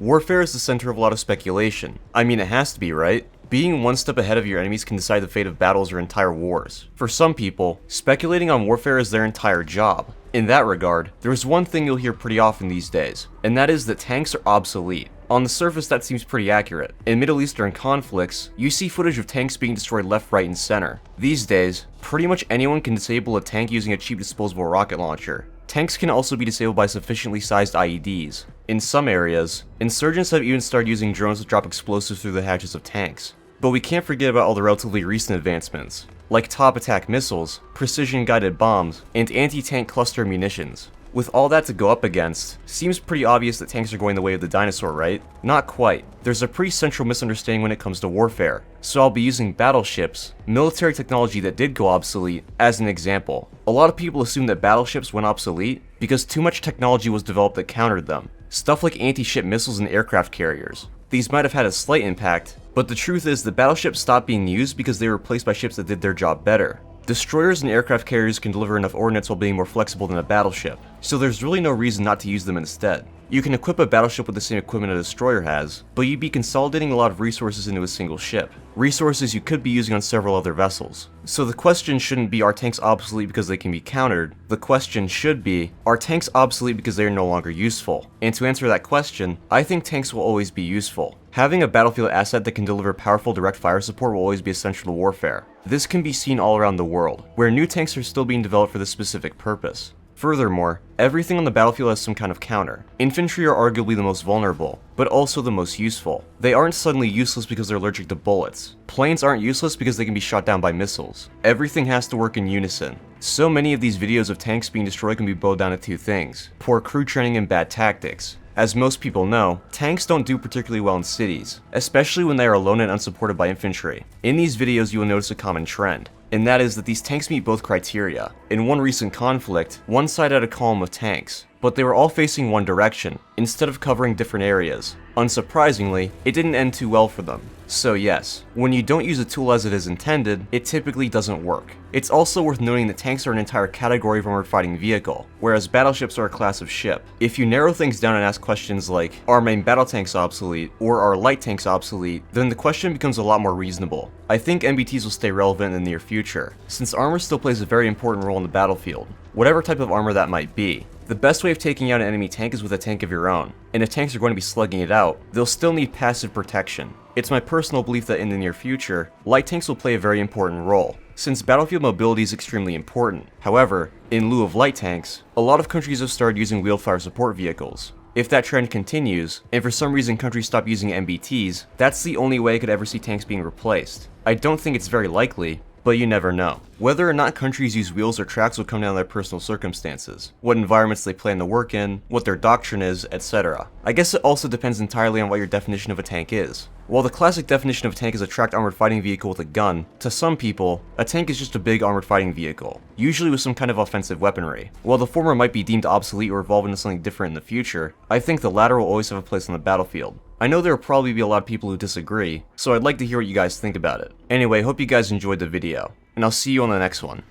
Warfare is the center of a lot of speculation. I mean, it has to be, right? Being one step ahead of your enemies can decide the fate of battles or entire wars. For some people, speculating on warfare is their entire job. In that regard, there is one thing you'll hear pretty often these days, and that is that tanks are obsolete. On the surface, that seems pretty accurate. In Middle Eastern conflicts, you see footage of tanks being destroyed left, right, and center. These days, pretty much anyone can disable a tank using a cheap disposable rocket launcher. Tanks can also be disabled by sufficiently sized IEDs. In some areas, insurgents have even started using drones to drop explosives through the hatches of tanks. But we can't forget about all the relatively recent advancements, like top attack missiles, precision guided bombs, and anti-tank cluster munitions. With all that to go up against, seems pretty obvious that tanks are going the way of the dinosaur, right? Not quite. There's a pretty central misunderstanding when it comes to warfare, so I'll be using battleships, military technology that did go obsolete, as an example. A lot of people assume that battleships went obsolete because too much technology was developed that countered them. Stuff like anti-ship missiles and aircraft carriers. These might have had a slight impact, but the truth is that battleships stopped being used because they were replaced by ships that did their job better. Destroyers and aircraft carriers can deliver enough ordnance while being more flexible than a battleship, so there's really no reason not to use them instead. You can equip a battleship with the same equipment a destroyer has, but you'd be consolidating a lot of resources into a single ship. Resources you could be using on several other vessels. So the question shouldn't be, are tanks obsolete because they can be countered? The question should be, are tanks obsolete because they are no longer useful? And to answer that question, I think tanks will always be useful. Having a battlefield asset that can deliver powerful direct fire support will always be essential to warfare. This can be seen all around the world, where new tanks are still being developed for this specific purpose. Furthermore, everything on the battlefield has some kind of counter. Infantry are arguably the most vulnerable, but also the most useful. They aren't suddenly useless because they're allergic to bullets. Planes aren't useless because they can be shot down by missiles. Everything has to work in unison. So many of these videos of tanks being destroyed can be boiled down to two things: poor crew training and bad tactics. As most people know, tanks don't do particularly well in cities, especially when they are alone and unsupported by infantry. In these videos you will notice a common trend, and that is that these tanks meet both criteria. In one recent conflict, one side had a column of tanks, but they were all facing one direction, instead of covering different areas. Unsurprisingly, it didn't end too well for them. So yes, when you don't use a tool as it is intended, it typically doesn't work. It's also worth noting that tanks are an entire category of armored fighting vehicle, whereas battleships are a class of ship. If you narrow things down and ask questions like, are main battle tanks obsolete, or are light tanks obsolete, then the question becomes a lot more reasonable. I think MBTs will stay relevant in the near future, since armor still plays a very important role in the battlefield, whatever type of armor that might be. The best way of taking out an enemy tank is with a tank of your own, and if tanks are going to be slugging it out, they'll still need passive protection. It's my personal belief that in the near future, light tanks will play a very important role, since battlefield mobility is extremely important. However, in lieu of light tanks, a lot of countries have started using wheeled fire support vehicles. If that trend continues, and for some reason countries stop using MBTs, that's the only way I could ever see tanks being replaced. I don't think it's very likely, but you never know. Whether or not countries use wheels or tracks will come down to their personal circumstances, what environments they plan to work in, what their doctrine is, etc. I guess it also depends entirely on what your definition of a tank is. While the classic definition of a tank is a tracked armored fighting vehicle with a gun, to some people, a tank is just a big armored fighting vehicle, usually with some kind of offensive weaponry. While the former might be deemed obsolete or evolve into something different in the future, I think the latter will always have a place on the battlefield. I know there will probably be a lot of people who disagree, so I'd like to hear what you guys think about it. Anyway, hope you guys enjoyed the video, and I'll see you on the next one.